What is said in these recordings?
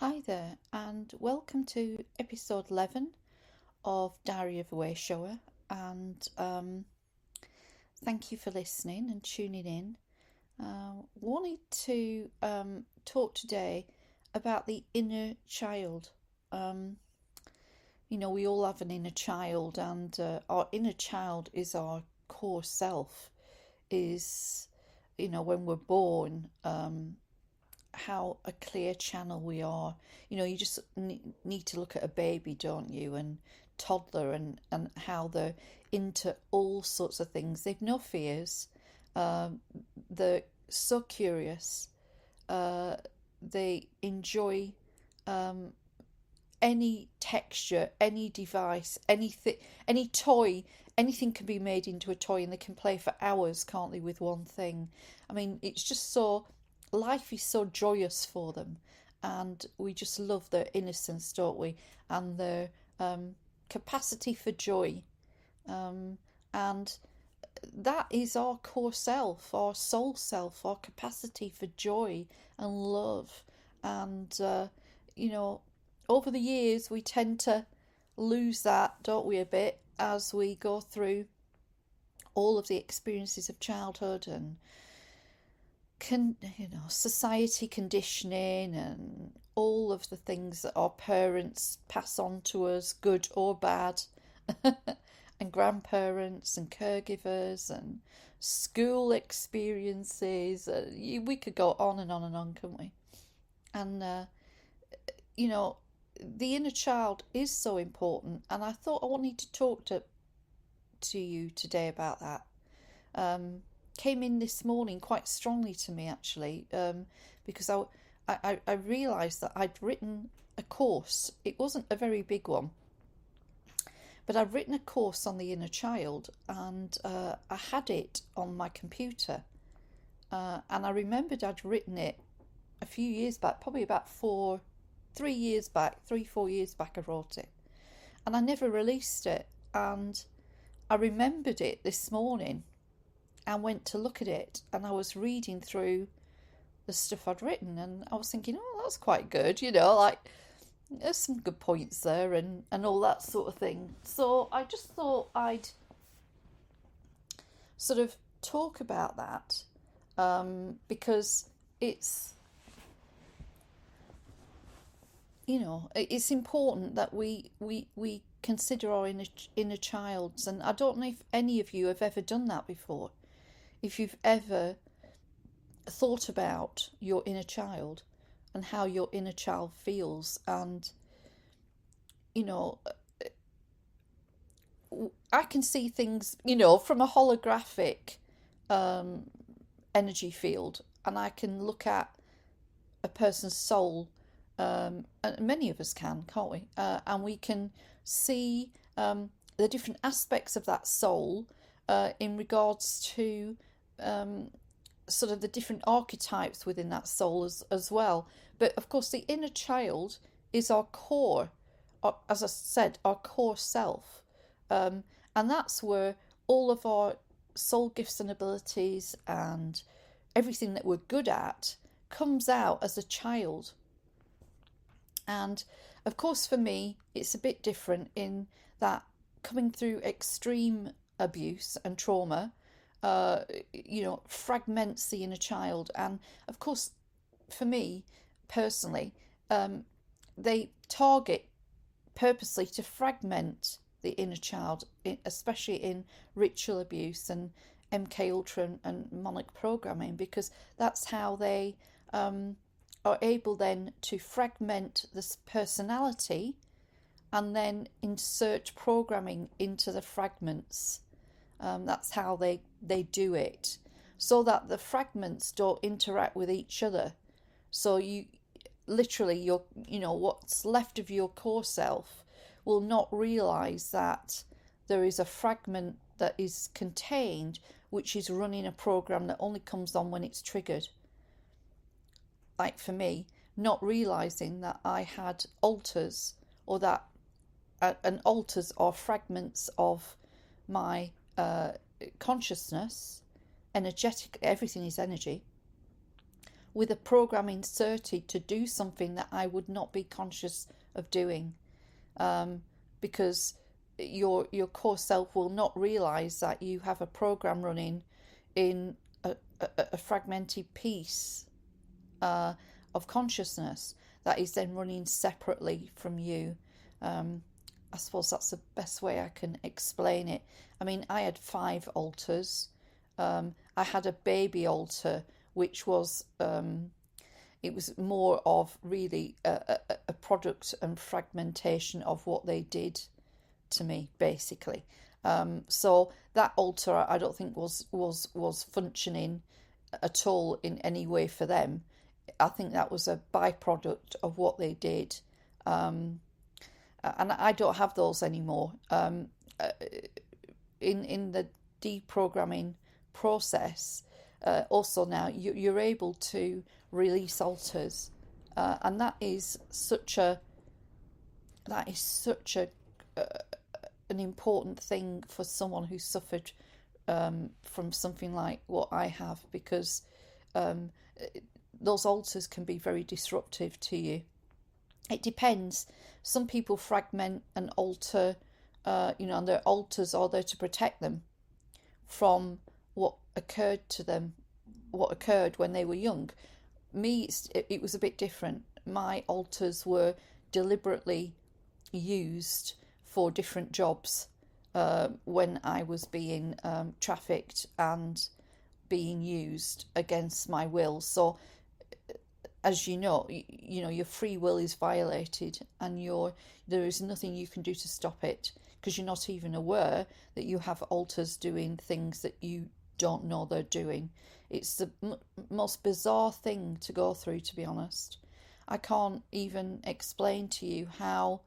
Hi there, and welcome to episode 11 of Diary of a Wayshower. And thank you for listening and tuning in. Wanted to talk today about the inner child. Um, we all have an inner child, and our inner child is our core self. Is when we're born. How a clear channel we are. You just need to look at a baby, don't you, and toddler, and how they're into all sorts of things. They've no fears. Um, they're so curious. Uh, they enjoy um, any texture, any device, anything, any toy. Anything can be made into a toy, and they can play for hours, can't they, with one thing? I mean, it's just so, life is so joyous for them, and we just love their innocence, don't we? And their capacity for joy. Um, and that is our core self, our soul self, our capacity for joy and love. And, you know, over the years, we tend to lose that, don't we, a bit as we go through all of the experiences of childhood and society conditioning and all of the things that our parents pass on to us, good or bad, and grandparents and caregivers and school experiences. We could go on and on and on, couldn't we? And you know, the inner child is so important, and I thought I wanted to talk to you today about that. Um, Came in this morning quite strongly to me, actually, because I realised that I'd written a course. It wasn't a very big one, but I'd written a course on the inner child, and I had it on my computer. And I remembered I'd written it a few years back, probably about 4 years back, I wrote it. And I never released it. And I remembered it this morning and went to look at it, and I was reading through the stuff I'd written, and I was thinking, oh, that's quite good, like there's some good points there, and all that sort of thing. So I just thought I'd sort of talk about that, because it's important that we consider our inner childs. And I don't know if any of you have ever done that before. If you've ever thought about your inner child and how your inner child feels, and you know I can see things from a holographic um, energy field, and I can look at a person's soul, and many of us can't we? And we can see the different aspects of that soul in regards to sort of the different archetypes within that soul as well. But of course, the inner child is our core, as I said, our core self. Um, and that's where all of our soul gifts and abilities and everything that we're good at comes out as a child. And of course, for me, it's a bit different in that coming through extreme abuse and trauma, uh, fragments the inner child. And of course, for me personally, um, they target purposely to fragment the inner child, especially in ritual abuse and MK Ultra and demonic programming, because that's how they are able then to fragment this personality and then insert programming into the fragments. That's how they do it, so that the fragments don't interact with each other. So you literally, what's left of your core self will not realize that there is a fragment that is contained, which is running a program that only comes on when it's triggered. Like for me, not realizing that I had alters, or that and alters are fragments of my consciousness, energetic, everything is energy, with a program inserted to do something that I would not be conscious of doing, because your core self will not realize that you have a program running in a fragmented piece of consciousness that is then running separately from you. I suppose that's the best way I can explain it. I mean, I had 5 altars. I had a baby altar, which was it was more of really a product and fragmentation of what they did to me, basically. So that altar, I don't think was functioning at all in any way for them. I think that was a byproduct of what they did. And I don't have those anymore. In the deprogramming process, also now you're able to release altars, and that is such a an important thing for someone who suffered from something like what I have, because those altars can be very disruptive to you. It depends. Some people fragment and alter, and their altars are there to protect them from what occurred to them, what occurred when they were young. Me, it was a bit different. My altars were deliberately used for different jobs when I was being trafficked and being used against my will. So as you know, your free will is violated, and there is nothing you can do to stop it, because you're not even aware that you have alters doing things that you don't know they're doing. It's the most bizarre thing to go through, to be honest. I can't even explain to you how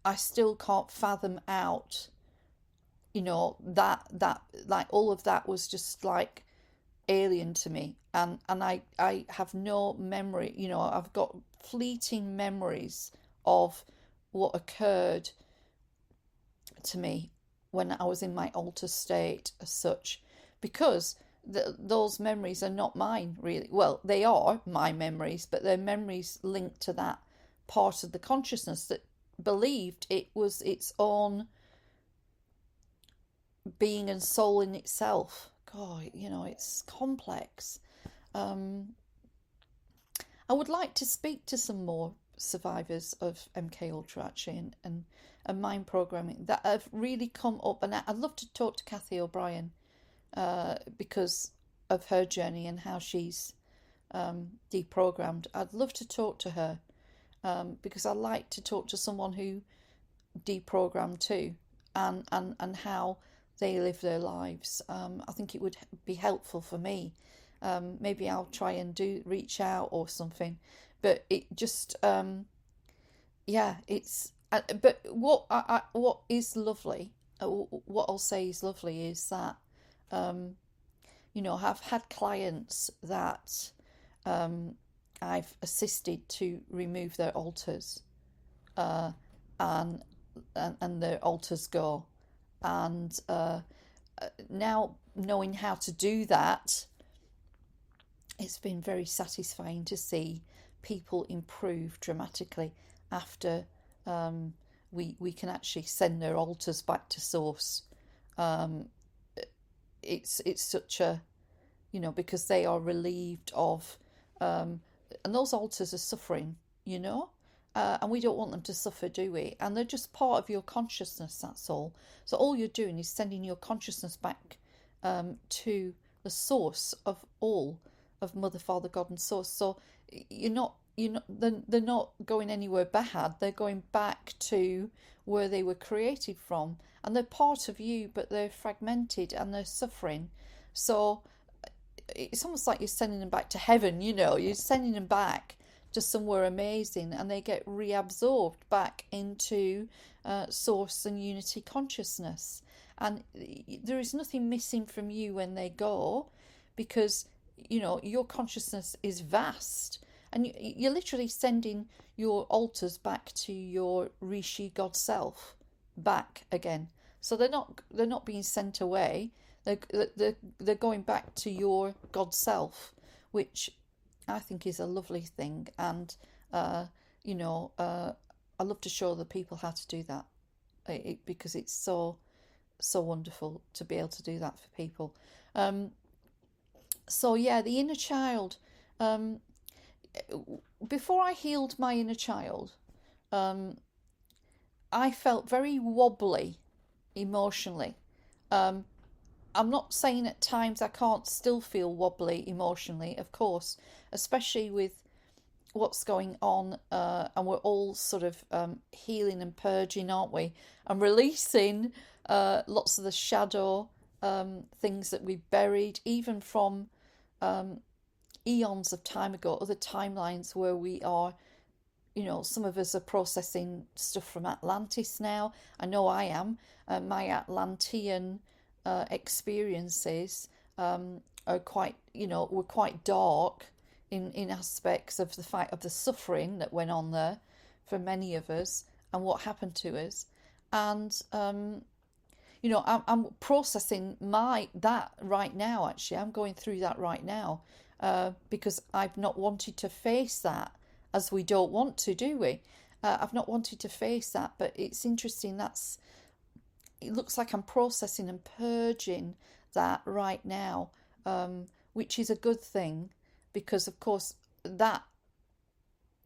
I still can't fathom out, that like all of that was just like alien to me, and I have no memory. I've got fleeting memories of what occurred to me when I was in my alter state as such, because those memories are not mine, really. Well, they are my memories, but they're memories linked to that part of the consciousness that believed it was its own being and soul in itself. God, it's complex. I would like to speak to some more survivors of MK Ultra, actually, and mind programming that have really come up. And I'd love to talk to Kathy O'Brien because of her journey and how she's deprogrammed. I'd love to talk to her because I like to talk to someone who deprogrammed too, and how they live their lives. I think it would be helpful for me. Maybe I'll try and reach out or something, but it just it's but what is lovely, what I'll say is lovely, is that I've had clients that I've assisted to remove their altars, and their altars go, and now knowing how to do that, it's been very satisfying to see people improve dramatically after we can actually send their altars back to source. It's such a, because they are relieved of, and those altars are suffering, and we don't want them to suffer, do we? And they're just part of your consciousness, that's all. So all you're doing is sending your consciousness back to the source of all, of Mother, Father, God, and Source. So they're not going anywhere bad. They're going back to where they were created from, and they're part of you, but they're fragmented and they're suffering. So it's almost like you're sending them back to heaven. You're sending them back to somewhere amazing, and they get reabsorbed back into source and unity consciousness. And there is nothing missing from you when they go, because your consciousness is vast, and you're literally sending your altars back to your Rishi God self back again. So they're not being sent away. They're going back to your God self, which I think is a lovely thing, and uh, you know, I love to show the people how to do that, because it's so wonderful to be able to do that for people. Um, so yeah, the inner child. Um, Before I healed my inner child, um, I felt very wobbly emotionally. Um, I'm not saying at times I can't still feel wobbly emotionally, of course, especially with what's going on, and we're all sort of healing and purging, aren't we? And releasing lots of the shadow things that we buried, even from um, eons of time ago, other timelines where we are. Some of us are processing stuff from Atlantis now. I know I am. My Atlantean experiences are quite, were quite dark in aspects of the fact of the suffering that went on there for many of us and what happened to us. And I'm processing that right now. Actually, I'm going through that right now, because I've not wanted to face that, as we don't want to, do we? I've not wanted to face that, but it's interesting. It looks like I'm processing and purging that right now, which is a good thing, because of course that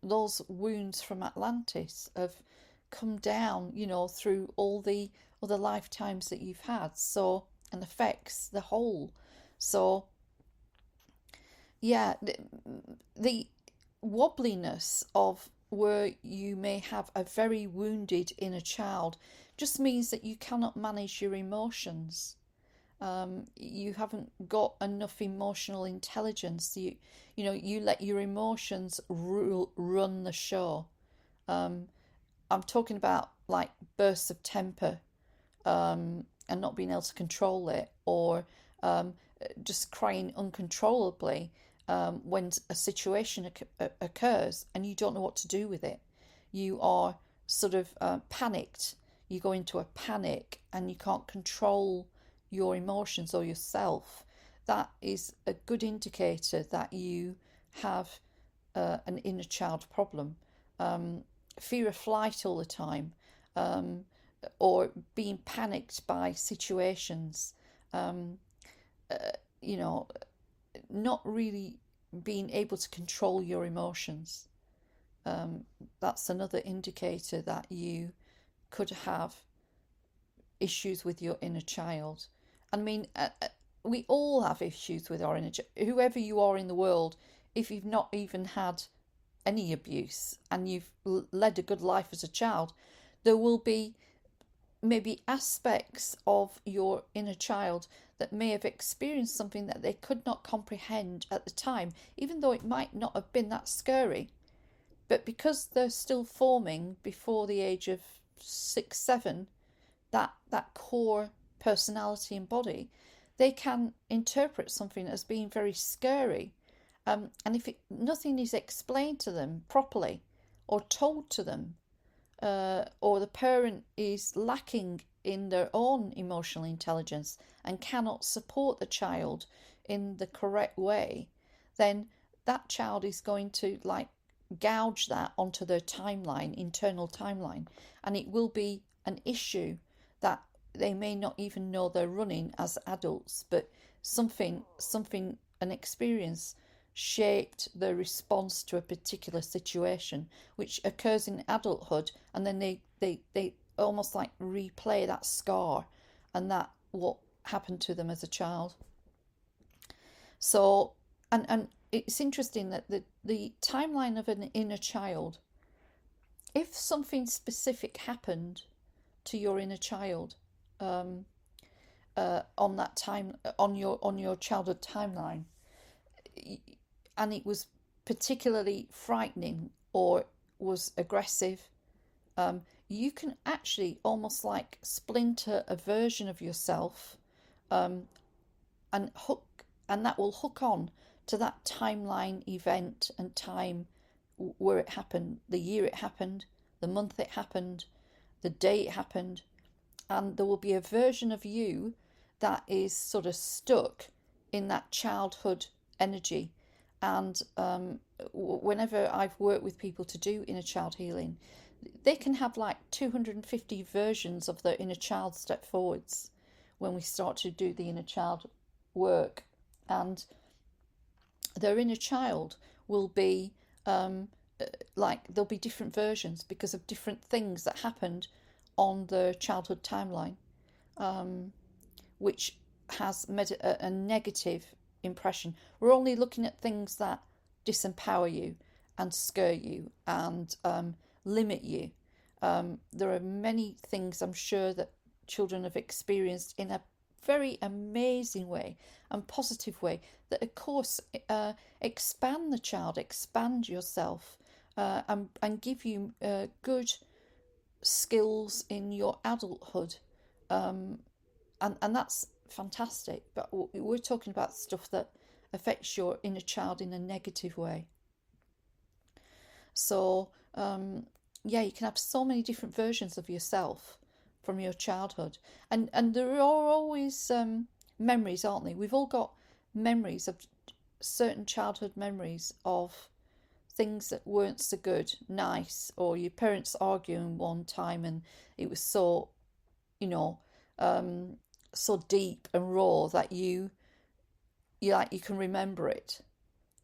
those wounds from Atlantis have come down, through all the other lifetimes that you've had, so, and affects the whole. So, yeah, the wobbliness of where you may have a very wounded inner child just means that you cannot manage your emotions. You haven't got enough emotional intelligence. You let your emotions run the show. Um, I'm talking about like bursts of temper, and not being able to control it, or um, just crying uncontrollably when a situation occurs and you don't know what to do with it. You are sort of panicked. You go into a panic and you can't control your emotions or yourself. That is a good indicator that you have an inner child problem. Fear of flight all the time, um, or being panicked by situations, um, uh, you know, not really being able to control your emotions. Um, that's another indicator that you could have issues with your inner child. I mean, we all have issues with our inner child. Whoever you are in the world, if you've not even had any abuse and you've led a good life as a child, there will be maybe aspects of your inner child that may have experienced something that they could not comprehend at the time, even though it might not have been that scary. But because they're still forming before the age of 6, 7, that core personality and body, they can interpret something as being very scary. And if nothing is explained to them properly or told to them, or the parent is lacking in their own emotional intelligence and cannot support the child in the correct way, then that child is going to like gouge that onto their timeline, internal timeline, and it will be an issue that they may not even know they're running as adults, but an experience shaped their response to a particular situation, which occurs in adulthood, and then they almost like replay that scar and that what happened to them as a child. So, and it's interesting that the timeline of an inner child, if something specific happened to your inner child, um, on that time, on your childhood timeline, and it was particularly frightening or was aggressive, you can actually almost like splinter a version of yourself, um, and that will hook on to that timeline event and time where it happened, the year it happened, the month it happened, the day it happened, and there will be a version of you that is sort of stuck in that childhood energy, And whenever I've worked with people to do inner child healing, they can have like 250 versions of their inner child step forwards when we start to do the inner child work. And their inner child will be um, like there'll be different versions because of different things that happened on the childhood timeline, um, which has made a negative impression. We're only looking at things that disempower you and scare you and limit you. There are many things I'm sure that children have experienced in a very amazing way and positive way that, of course, expand the child, expand yourself, and give you good skills in your adulthood. Um, and that's fantastic. But we're talking about stuff that affects your inner child in a negative way. So, yeah, you can have so many different versions of yourself from your childhood, and there are always memories, aren't they? We've all got memories of certain childhood memories of things that weren't so good, nice, or your parents arguing one time and it was so, you know, um, so deep and raw that you like you can remember it.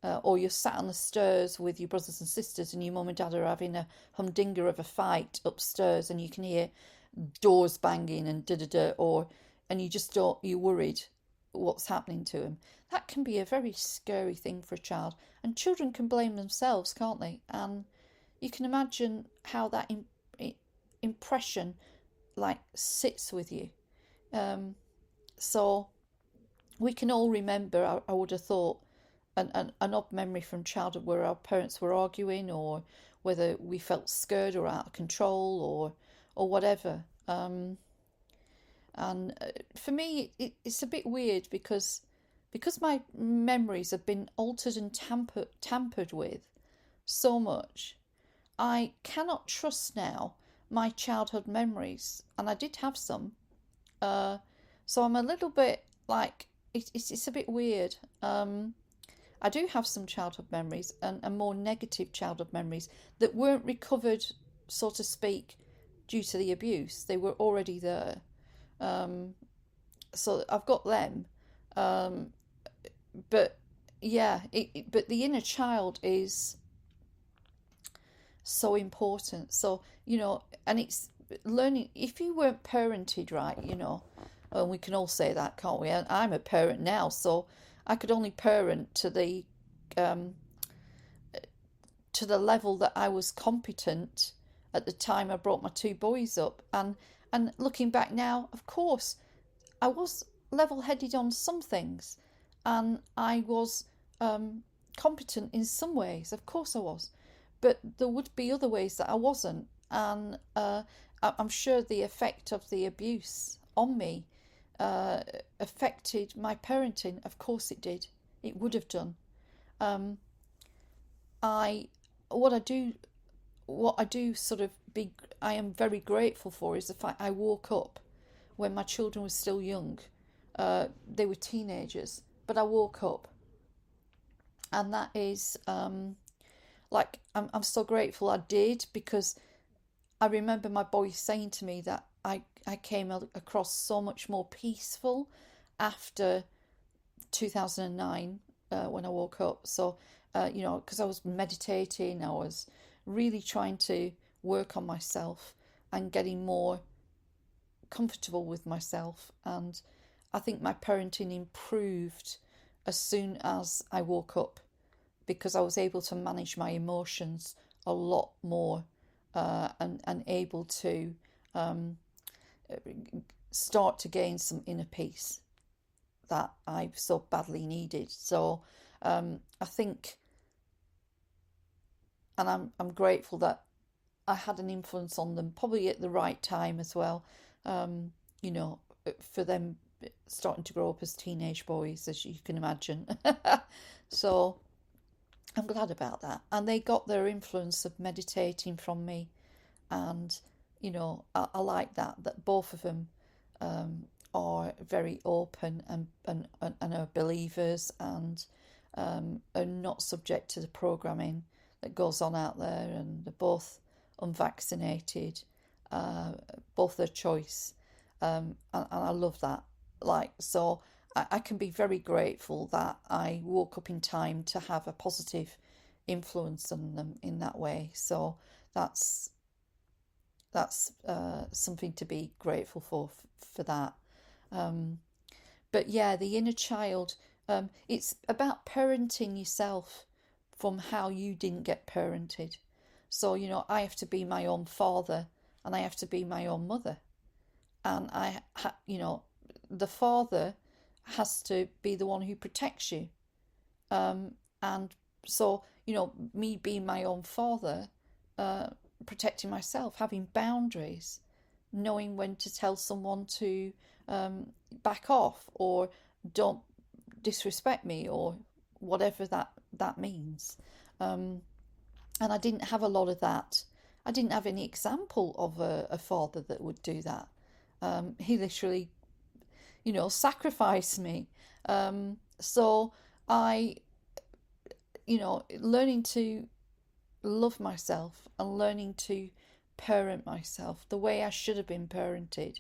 Or you're sat on the stairs with your brothers and sisters, and your mum and dad are having a humdinger of a fight upstairs, and you can hear doors banging and da da da, or and you just don't, you're worried what's happening to them. That can be a very scary thing for a child, and children can blame themselves, can't they? And you can imagine how that impression like sits with you. Um, so we can all remember, I would have thought, an odd memory from childhood where our parents were arguing, or whether we felt scared or out of control, or whatever. And for me, it's a bit weird because my memories have been altered and tampered with so much. I cannot trust now my childhood memories, and I did have some. Uh, so I'm a little bit like it's a bit weird. I do have some childhood memories and more negative childhood memories that weren't recovered, so to speak, due to the abuse. They were already there. Um, so I've got them. Um, but yeah, but the inner child is so important. So, and it's learning, if you weren't parented right, and we can all say that, can't we? And I'm a parent now, so I could only parent um, to the level that I was competent at the time I brought my two boys up. And looking back now, of course, I was level-headed on some things, and I was competent in some ways. Of course, I was, but there would be other ways that I wasn't, and I'm sure the effect of the abuse on me uh, affected my parenting. Of course, it did. It would have done. Um, I what I do what I do sort of be I am very grateful for is the fact I woke up when my children were still young. They were teenagers, but I woke up, and that is like I'm so grateful I did, because I remember my boy saying to me that I came across so much more peaceful after 2009 when I woke up. So, because I was meditating, I was really trying to work on myself and getting more comfortable with myself. And I think my parenting improved as soon as I woke up, because I was able to manage my emotions a lot more, and able to um, start to gain some inner peace that I so badly needed. So I think, and I'm grateful that I had an influence on them, probably at the right time as well. Um, you know, for them starting to grow up as teenage boys, as you can imagine. So I'm glad about that. And they got their influence of meditating from me, and I like that both of them are very open and are believers, and are not subject to the programming that goes on out there, and they're both unvaccinated, uh, both their choice, and I love that. Like, so I can be very grateful that I woke up in time to have a positive influence on them in that way. So that's something to be grateful for that. Um, but yeah, the inner child, it's about parenting yourself from how you didn't get parented. So, I have to be my own father and I have to be my own mother. And the father has to be the one who protects you. And so, me being my own father, uh, protecting myself, having boundaries, knowing when to tell someone to back off or don't disrespect me or whatever that means. Um, and I didn't have a lot of that. I didn't have any example of a father that would do that. He literally, sacrificed me. So I, learning to love myself and learning to parent myself the way I should have been parented,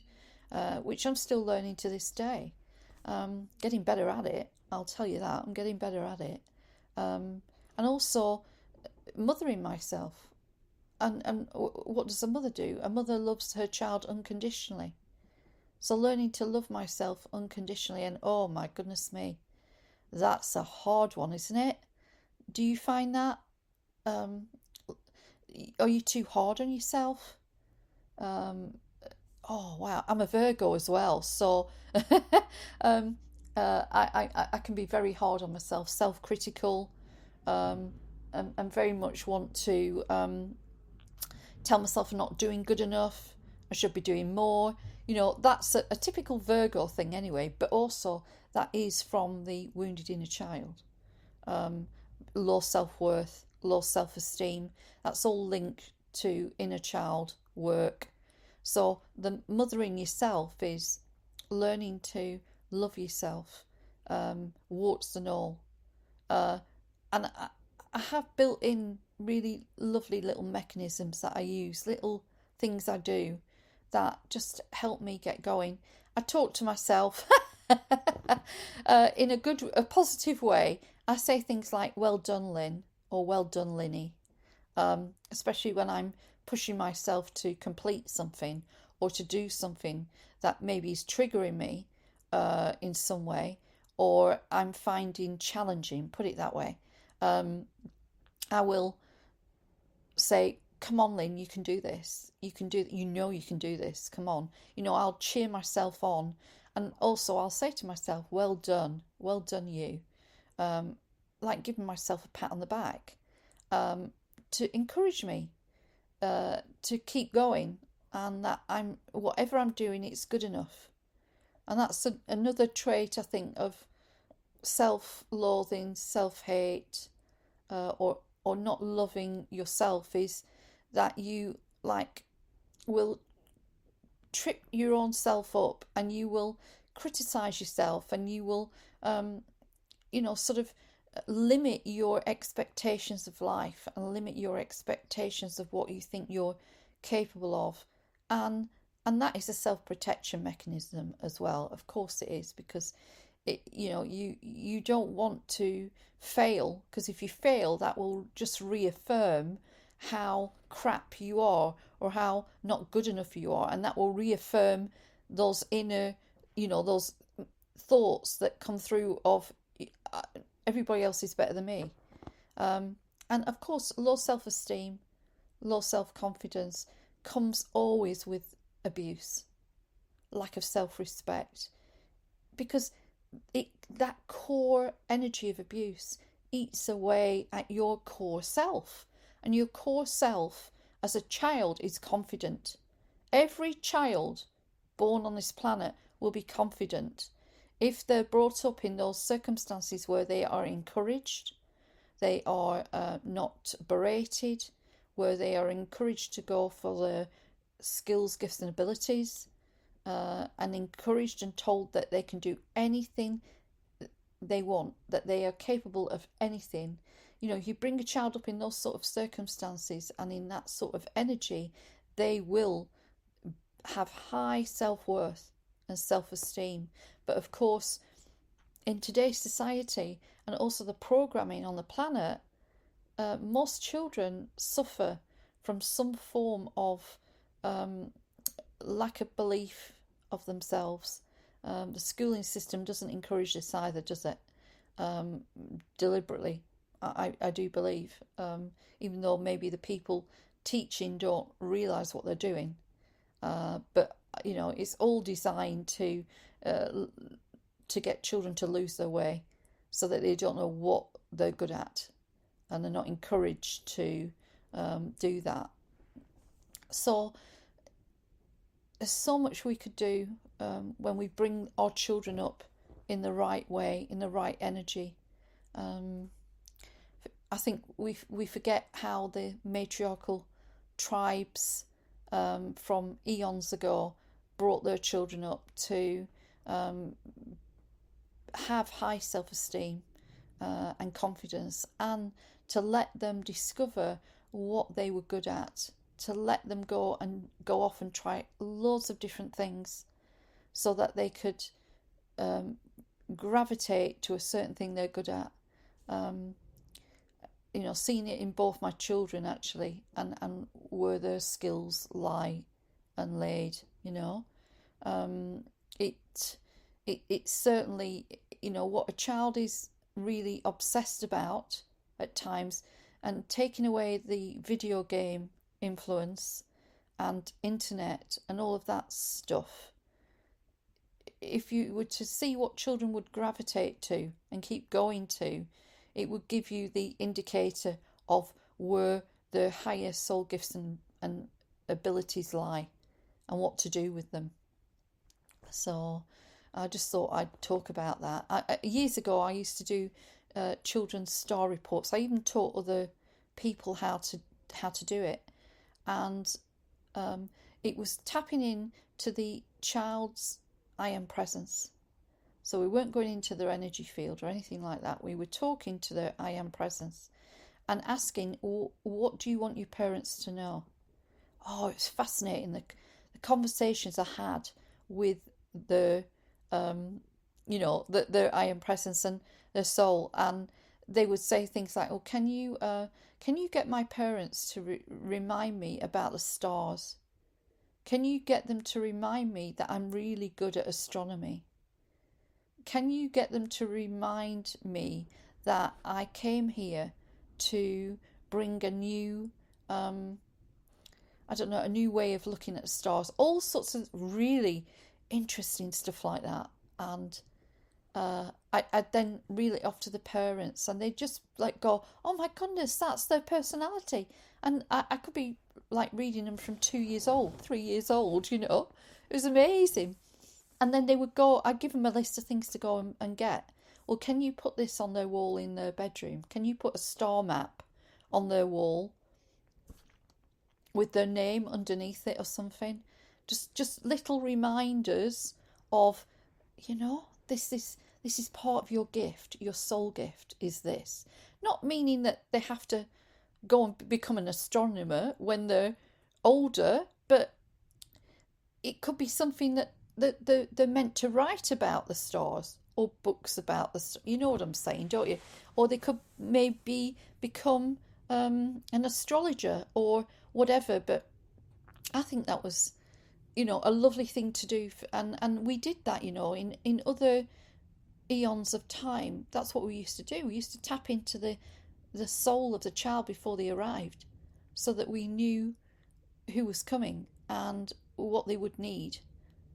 which I'm still learning to this day. Getting better at it, I'll tell you that. I'm getting better at it. And also mothering myself. And what does a mother do? A mother loves her child unconditionally. So learning to love myself unconditionally, and oh my goodness me, that's a hard one, isn't it? Do you find that? Um, are you too hard on yourself? Um, oh wow, I'm a Virgo as well, so um, I can be very hard on myself, self-critical, um, and very much want to tell myself I'm not doing good enough. I should be doing more. That's a typical Virgo thing anyway, but also that is from the wounded inner child. Um, Low self worth, low self esteem. That's all linked to inner child work. So the mothering yourself is learning to love yourself, warts and all. Uh, and I have built in really lovely little mechanisms that I use, little things I do that just help me get going. I talk to myself in a positive way. I say things like "Well done, Lynn," or "Well done, Linny," especially when I'm pushing myself to complete something or to do something that maybe is triggering me in some way, or I'm finding challenging. Put it that way. Um, I will say, come on, Lynn, you can do this. You can do, you can do this. Come on. I'll cheer myself on. And also I'll say to myself, well done you. Um, like giving myself a pat on the back, to encourage me, to keep going, and that whatever I'm doing, it's good enough. And that's another trait, I think, of self-loathing, self-hate, or not loving yourself, is that you like will trip your own self up, and you will criticize yourself, and you will sort of limit your expectations of life and limit your expectations of what you think you're capable of. And that is a self-protection mechanism as well. Of course it is, because you don't want to fail, because if you fail, that will just reaffirm how crap you are or how not good enough you are, and that will reaffirm those inner, those thoughts that come through of uh, everybody else is better than me. And of course, low self-esteem, low self-confidence comes always with abuse, lack of self-respect, because that core energy of abuse eats away at your core self. And your core self as a child is confident. Every child born on this planet will be confident if they're brought up in those circumstances where they are encouraged, they are not berated, where they are encouraged to go for their skills, gifts, and abilities, and encouraged and told that they can do anything they want, that they are capable of anything. You know, you bring a child up in those sort of circumstances and in that sort of energy, they will have high self-worth and self-esteem. But of course, in today's society and also the programming on the planet, most children suffer from some form of um, lack of belief of themselves. The schooling system doesn't encourage this either, does it? Um, Deliberately, I do believe, even though maybe the people teaching don't realise what they're doing. But you know, it's all designed uh, to get children to lose their way, so that they don't know what they're good at, and they're not encouraged to do that. So there's so much we could do when we bring our children up in the right way, in the right energy. Um, I think we forget how the matriarchal tribes from eons ago brought their children up to um, have high self-esteem and confidence, and to let them discover what they were good at, to let them go off and try loads of different things, so that they could um, gravitate to a certain thing they're good at. Um, you know, seeing it in both my children actually, and where their skills lie and laid. You know, um, it it certainly, you know, what a child is really obsessed about at times, and taking away the video game influence and internet and all of that stuff, if you were to see what children would gravitate to and keep going to, it would give you the indicator of where their higher soul gifts and abilities lie, and what to do with them. So I just thought I'd talk about that. Years ago, I used to do children's star reports. I even taught other people how to do it, and um, it was tapping in to the child's I am presence. So we weren't going into their energy field or anything like that. We were talking to their I am presence and asking, what do you want your parents to know? Oh, it's fascinating, the conversations I had with the their I am presence and their soul. And they would say things like, oh, can you get my parents to remind me about the stars? Can you get them to remind me that I'm really good at astronomy? Can you get them to remind me that I came here to bring a new, I don't know, a new way of looking at stars? All sorts of really interesting stuff like that. And I'd then reel it off to the parents, and they just like go, oh my goodness, that's their personality. And I could be like reading them from 2 years old, 3 years old, you know. It was amazing. And then they would go, I'd give them a list of things to go and get. Well, can you put this on their wall in their bedroom? Can you put a star map on their wall with their name underneath it or something? Just little reminders of, you know, this is part of your gift. Your soul gift is this. Not meaning that they have to go and become an astronomer when they're older, but it could be something that they're meant to write about the stars, or books about you know what I'm saying, don't you? Or they could maybe become an astrologer or whatever. But I think that was, you know, a lovely thing to do, and we did that, you know, in other eons of time. That's what we used to do. We used to tap into the soul of the child before they arrived, so that we knew who was coming and what they would need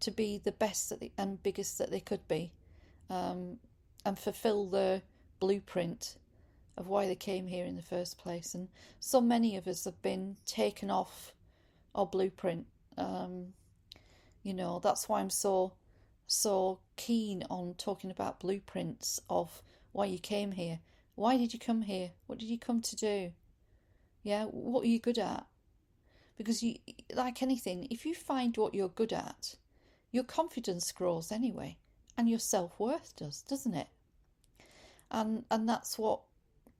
to be the best and biggest that they could be, and fulfill the blueprint of why they came here in the first place. And so many of us have been taken off our blueprint. You know, that's why I'm so keen on talking about blueprints of why you came here. Why did you come here? What did you come to do? Yeah, what are you good at? Because you, like anything, if you find what you're good at, your confidence grows anyway, and your self-worth does, doesn't it? And that's what,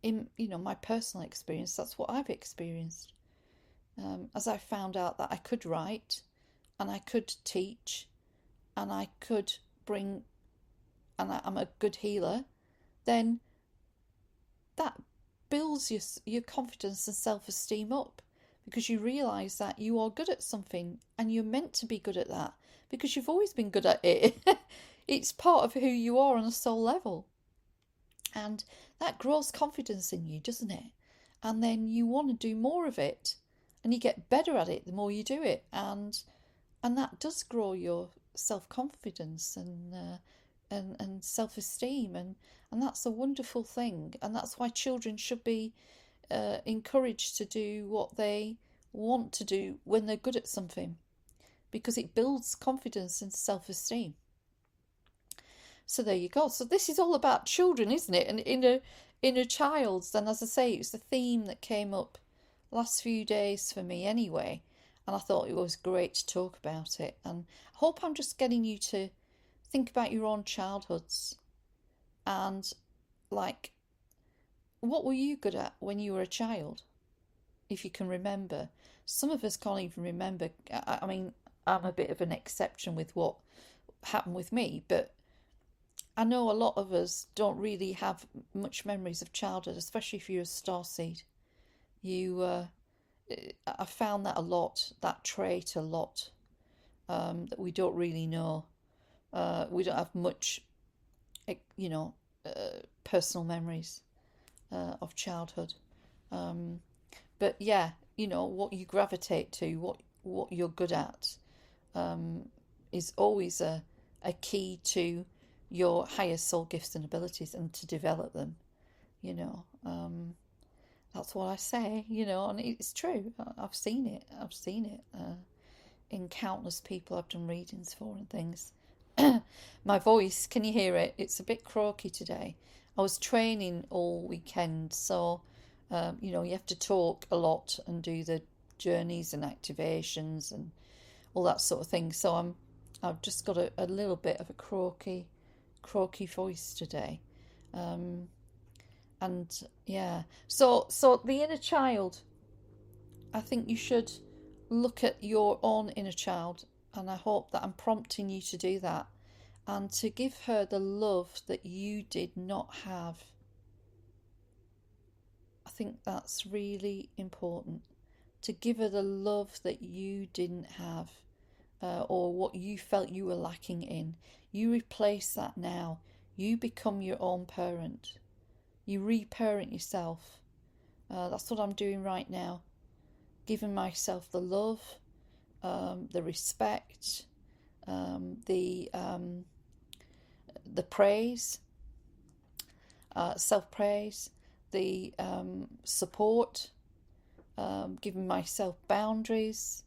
in my personal experience, that's what I've experienced. As I found out that I could write, and I could teach, and I could bring, and I'm a good healer, then that builds your confidence and self-esteem up, because you realize that you are good at something and you're meant to be good at that because you've always been good at it. It's part of who you are on a soul level, and that grows confidence in you, doesn't it? And then you want to do more of it, and you get better at it the more you do it, and that does grow your self-confidence and self-esteem, and that's a wonderful thing. And that's why children should be encouraged to do what they want to do when they're good at something, because it builds confidence and self-esteem. So there you go. So this is all about children, isn't it? And inner child's. And as I say, it was the theme that came up last few days for me anyway. And I thought it was great to talk about it. And I hope I'm just getting you to think about your own childhoods, and like, what were you good at when you were a child? If you can remember. Some of us can't even remember. I mean, I'm a bit of an exception with what happened with me, but I know a lot of us don't really have much memories of childhood, especially if you're a starseed. You, I found that a lot, that trait a lot, that we don't really know. We don't have much, you know, personal memories of childhood. But yeah, what you gravitate to, what you're good at, is always a key to your higher soul gifts and abilities, and to develop them. You know, that's what I say. And it's true. I've seen it. I've seen it in countless people I've done readings for and things. My voice, can you hear it? It's a bit croaky today. I was training all weekend, so you have to talk a lot and do the journeys and activations and all that sort of thing. So I've just got a little bit of a croaky voice today, and yeah. So the inner child, I think you should look at your own inner child, and I hope that I'm prompting you to do that, and to give her the love that you did not have. I think that's really important, to give her the love that you didn't have, or what you felt you were lacking in. You replace that now. You become your own parent. You reparent yourself. That's what I'm doing right now. Giving myself the love, the respect, the praise, self-praise, the support, giving myself boundaries.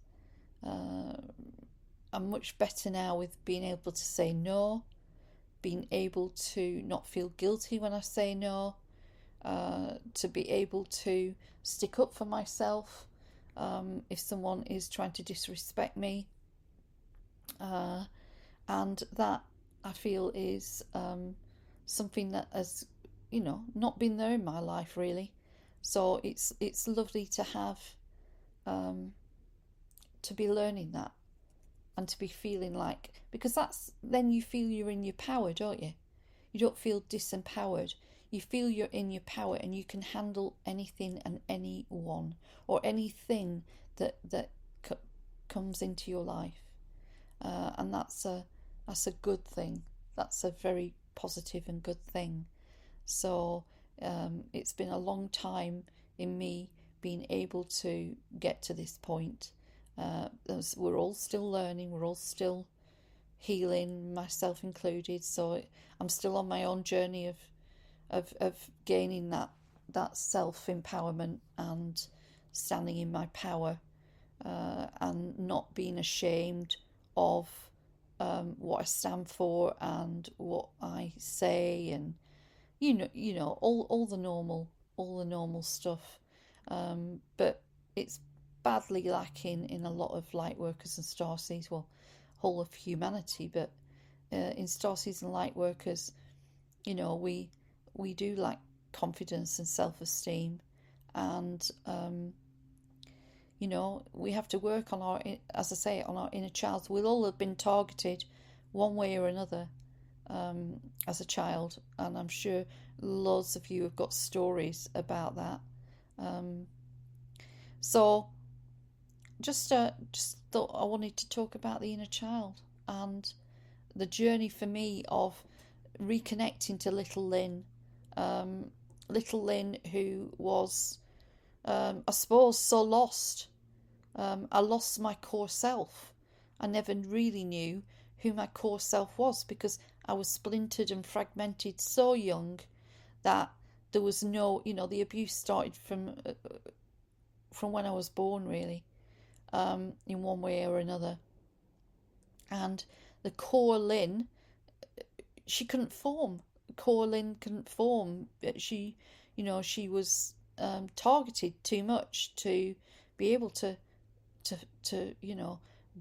I'm much better now with being able to say no, being able to not feel guilty when I say no, to be able to stick up for myself if someone is trying to disrespect me. And that, I feel, is something that has, not been there in my life really. So it's lovely to have, to be learning that, and to be feeling like, because that's, then you feel you're in your power, don't you? You don't feel disempowered. You feel you're in your power, and you can handle anything and anyone, or anything that comes into your life, and that's a good thing. That's a very positive and good thing. So it's been a long time in me being able to get to this point. We're all still learning, we're all still healing, myself included. So I'm still on my own journey of gaining that self-empowerment and standing in my power, and not being ashamed of what I stand for and what I say, and all the normal stuff. But it's badly lacking in a lot of light workers and starseeds, well, whole of humanity. But in starseeds and light workers, we we do lack confidence and self-esteem, and we have to work on our, as I say, on our inner child. We'll all have been targeted one way or another as a child, and I'm sure loads of you have got stories about that. Um, so just thought I wanted to talk about the inner child and the journey for me of reconnecting to um, little Lynn, who was, I suppose, so lost. I lost my core self. I never really knew who my core self was because I was splintered and fragmented so young that there was no, the abuse started from when I was born, really, in one way or another. And the core Lynn, she couldn't form. Core Lynn couldn't form. She was targeted too much to be able to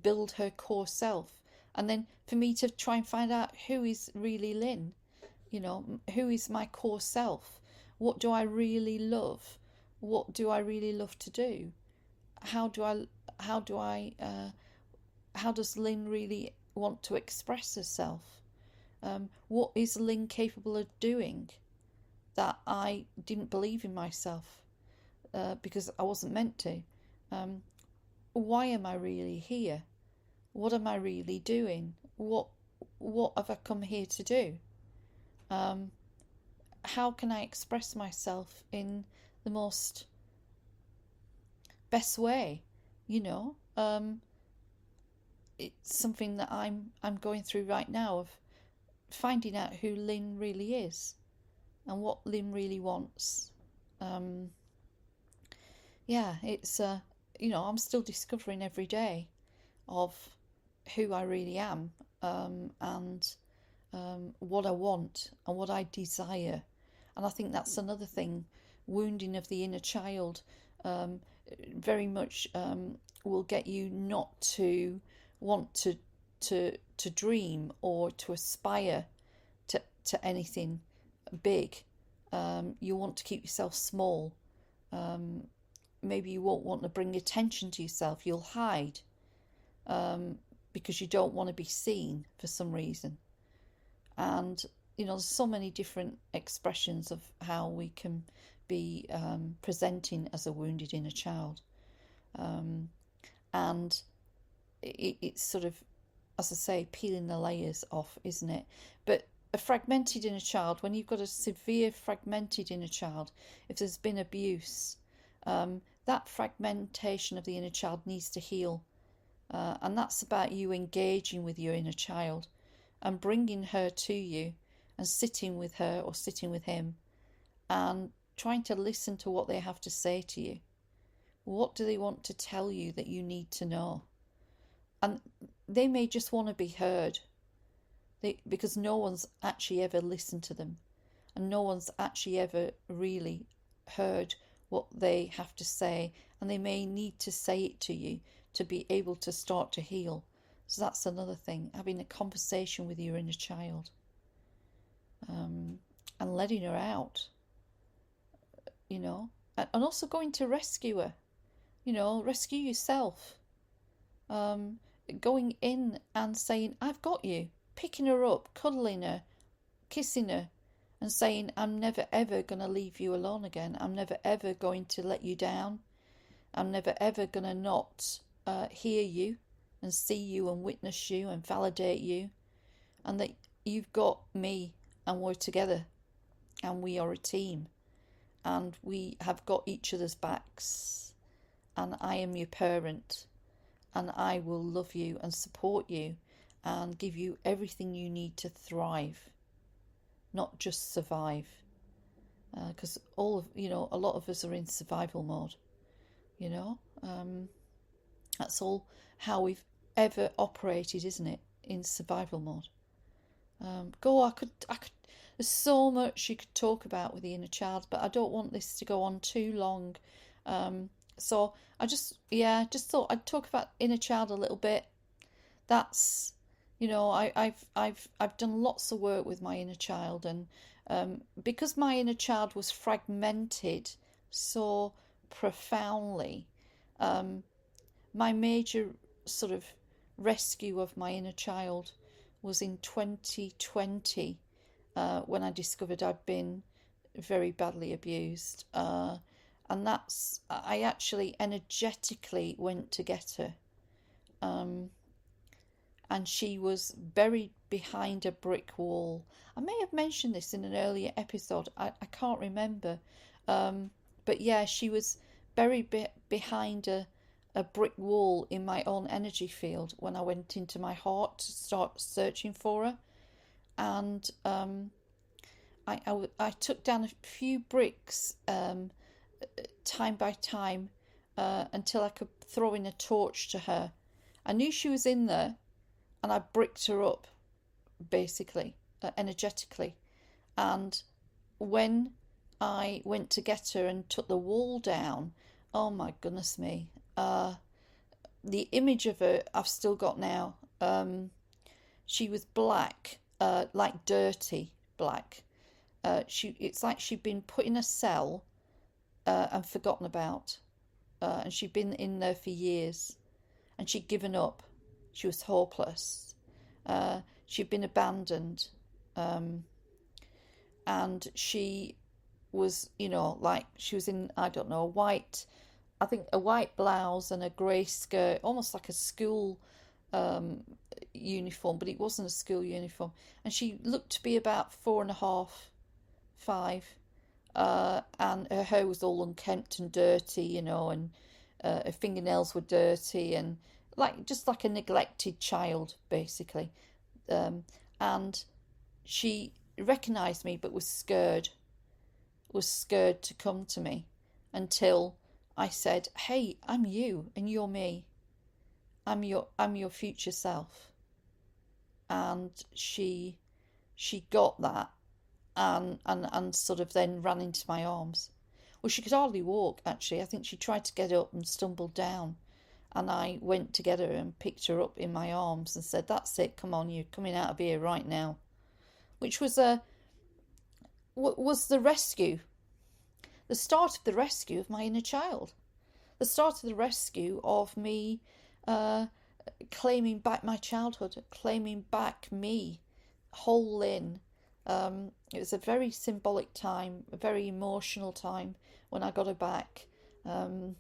build her core self. And then for me to try and find out who is really Lynn, who is my core self? What do I really love? What do I really love to do? How do I, how do I, how does Lynn really want to express herself? What is Lynn capable of doing that I didn't believe in myself because I wasn't meant to? Why am I really here? What am I really doing? What have I come here to do? How can I express myself in the most best way? You know, it's something that I'm going through right now of finding out who Lynn really is and what Lynn really wants. Um, yeah, it's I'm still discovering every day of who I really am, and what I want and what I desire. And I think that's another thing. Wounding of the inner child um, very much will get you not to want to dream or to aspire to anything big. You want to keep yourself small. Um, Maybe you won't want to bring attention to yourself. You'll hide because you don't want to be seen for some reason. And there's so many different expressions of how we can be presenting as a wounded inner child. And it's sort of, as I say, peeling the layers off, isn't it? But a fragmented inner child, when you've got a severe fragmented inner child, if there's been abuse, that fragmentation of the inner child needs to heal. And that's about you engaging with your inner child and bringing her to you and sitting with her or sitting with him and trying to listen to what they have to say to you. What do they want to tell you that you need to know? And they may just want to be heard because no one's actually ever listened to them and no one's actually ever really heard what they have to say, and they may need to say it to you to be able to start to heal. So that's another thing, having a conversation with your inner child, and letting her out, and also going to rescue her, rescue yourself, going in and saying, I've got you, picking her up, cuddling her, kissing her, and saying, I'm never ever going to leave you alone again. I'm never ever going to let you down. I'm never ever going to not hear you and see you and witness you and validate you. And that you've got me and we're together and we are a team and we have got each other's backs. And I am your parent and I will love you and support you and give you everything you need to thrive, not just survive. Because a lot of us are in survival mode. That's all how we've ever operated, isn't it? In survival mode. I could. There's so much you could talk about with the inner child, but I don't want this to go on too long. So I just thought I'd talk about inner child a little bit. That's, I've done lots of work with my inner child, and Because my inner child was fragmented so profoundly. um, my major sort of rescue of my inner child was in 2020, when I discovered I'd been very badly abused. And I actually energetically went to get her. Um, and she was buried behind a brick wall. I may have mentioned this in an earlier episode, I can't remember. But yeah, she was buried behind a brick wall in my own energy field when I went into my heart to start searching for her. And I took down a few bricks, time by time, until I could throw in a torch to her. I knew she was in there, and I bricked her up, basically, energetically. And when I went to get her and took the wall down, oh my goodness me, the image of her I've still got now. She was black, like dirty black. It's like she'd been put in a cell, and forgotten about, and she'd been in there for years, and she'd given up. She was hopeless. She'd been abandoned, and she was, like she was in, I don't know, I think a white blouse and a grey skirt, almost like a school um, uniform, but it wasn't a school uniform. And she looked to be about 4.5, 5, and her hair was all unkempt and dirty, and her fingernails were dirty, and just like a neglected child, basically. Um, and she recognised me, but was scared to come to me, until I said, "Hey, I'm you, and you're me. I'm your future self." And she got that, and sort of then ran into my arms. Well, she could hardly walk, actually. I think she tried to get up and stumbled down. And I went to get her and picked her up in my arms and said, "That's it, come on, you're coming out of here right now." Which was was the rescue, the start of the rescue of my inner child, the start of the rescue of me, uh, claiming back my childhood, claiming back me, whole in. It was a very symbolic time, a very emotional time when I got her back. And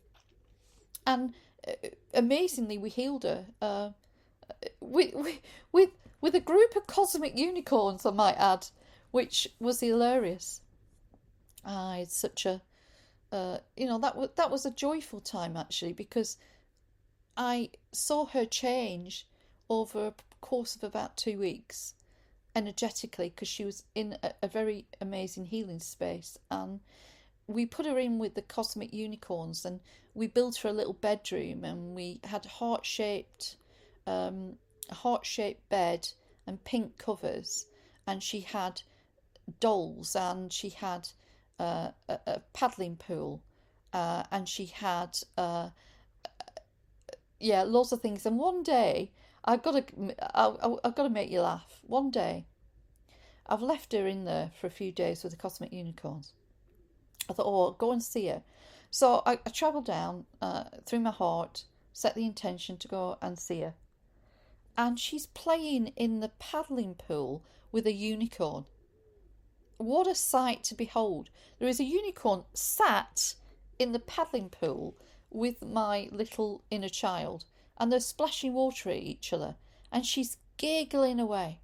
amazingly, we healed her, with, with, with a group of cosmic unicorns, I might add, which was hilarious. It's such a, that was a joyful time, actually, because I saw her change over a course of about 2 weeks, energetically, because she was in a very amazing healing space. And we put her in with the cosmic unicorns, and we built her a little bedroom, and we had a heart-shaped bed and pink covers, and she had dolls, and she had a paddling pool, and she had yeah, lots of things. And one day, I've got to make you laugh. One day, I've left her in there for a few days with the cosmic unicorns. I thought, oh, I'll go and see her. So I travelled down, through my heart, set the intention to go and see her. And she's playing in the paddling pool with a unicorn. What a sight to behold. There is a unicorn sat in the paddling pool with my little inner child, and they're splashing water at each other, and she's giggling away,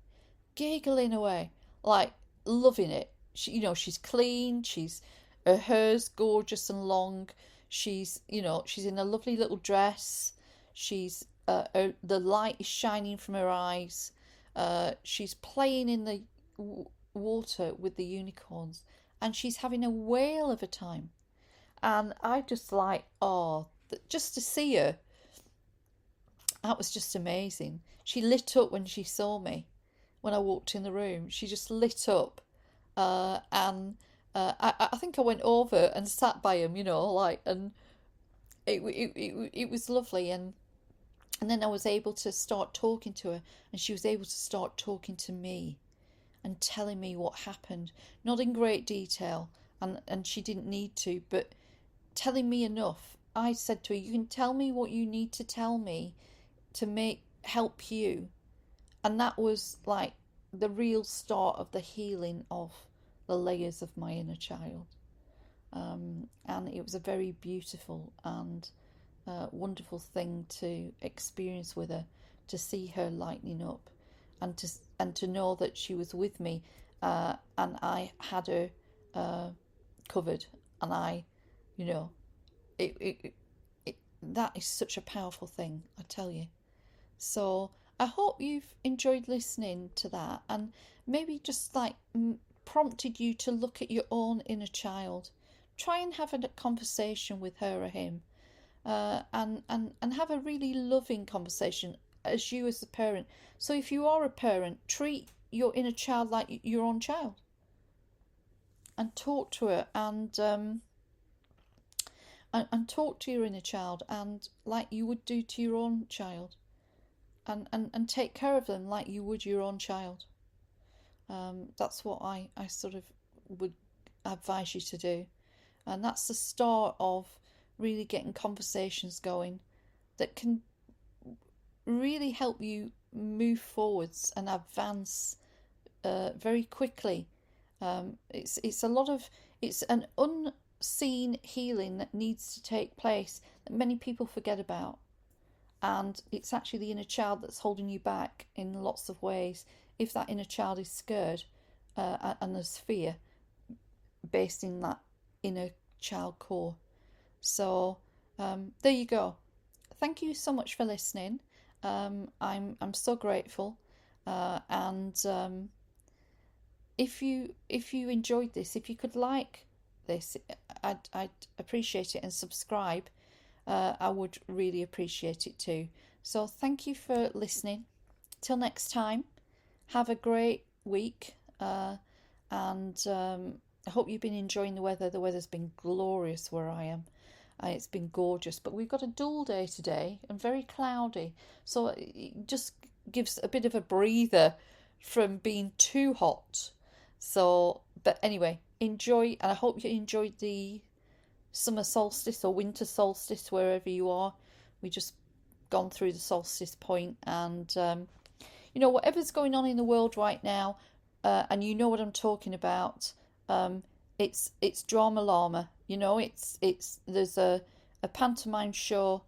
like loving it. She's clean, her hair's gorgeous and long. She's in a lovely little dress. The light is shining from her eyes. She's playing in the water with the unicorns, and she's having a whale of a time. And I just just to see her, that was just amazing. She lit up when she saw me, when I walked in the room. She just lit up, and I think I went over and sat by him, and it was lovely. And then I was able to start talking to her, and she was able to start talking to me. and telling me what happened, not in great detail, and she didn't need to, but telling me enough. I said to her, you can tell me what you need to tell me to make help you. And that was like the real start of the healing of the layers of my inner child. And it was a very beautiful and wonderful thing to experience with her, to see her lightening up, and to know that she was with me, and I had her covered, and I, you know, it that is such a powerful thing, I tell you. So I hope you've enjoyed listening to that, and maybe just like prompted you to look at your own inner child. Try and have a conversation with her or him, and have a really loving conversation as you as a parent. So if you are a parent, treat your inner child like your own child, and talk to her, and talk to your inner child, and like you would do to your own child, and take care of them like you would your own child. That's what I sort of would advise you to do. And that's the start of really getting conversations going that can really help you move forwards and advance very quickly. It's a lot of, it's an unseen healing that needs to take place that many people forget about. And it's actually the inner child that's holding you back in lots of ways. If that inner child is scared, and there's fear based in that inner child core. So there you go. Thank you so much for listening. I'm so grateful, and if you enjoyed this, if you could like this, I'd appreciate it, and subscribe. I would really appreciate it too. So thank you for listening. Till next time, have a great week, and I hope you've been enjoying the weather. The weather's been glorious where I am. It's been gorgeous, but we've got a dull day today and very cloudy, so it just gives a bit of a breather from being too hot. So, but anyway, enjoy, and I hope you enjoyed the summer solstice or winter solstice wherever you are. We just gone through the solstice point, and whatever's going on in the world right now, and you know what I'm talking about. It's drama llama. There's a pantomime show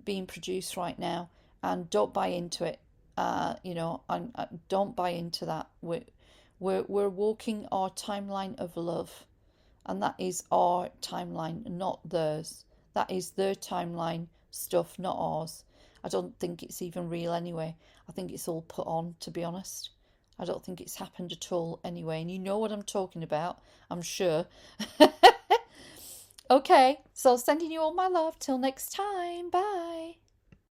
being produced right now, and don't buy into it. I don't buy into that. We're walking our timeline of love, and that is our timeline, not theirs. That is their timeline stuff, not ours. I don't think it's even real anyway. I think it's all put on, to be honest. I don't think it's happened at all anyway. And you know what I'm talking about, I'm sure. Okay, so sending you all my love. Till next time. Bye.